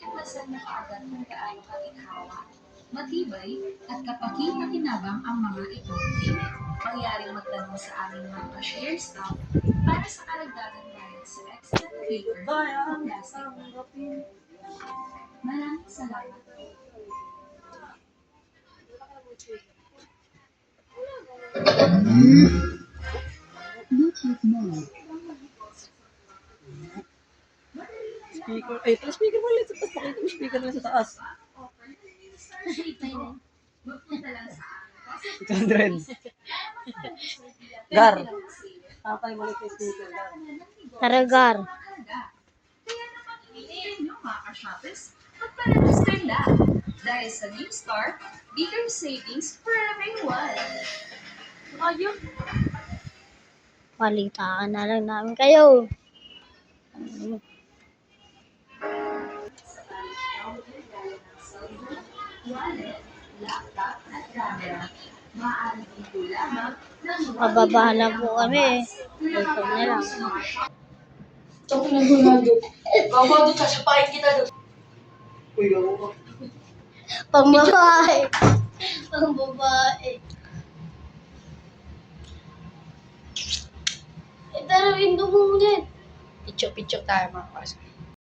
Iwasan mo kaagad kung gaano kaginhawa, matibay at kapaki-pakinabang ang mga ito. Mangyaring magtanong sa aming mga cashier staff para sa karagdagang bayad sa extra paper o plastic bag. Maraming salamat. Speaker. Ay, ito speaker mo ulit. Tapos pakita mo speaker na sa taas. 600. Gar. Tatay mo ulit yung speaker. Gar. Taragar. Kaya naman iniin nyo mga ka-shoppers, magpa-register na. Dahil sa New Star, bigger savings for everyone. Ayun. Palitaan na lang namin kayo. Wallet, laptop at camera. Maaaring ito lamang ng Mababahala po kami. Ito na lang. Ito pinagulado. Gawado ka, sapakin kita doon. Uy, gago ka. Pang babae. Pang babae. Ito na rin mo ulit. Picture tayo mga kas.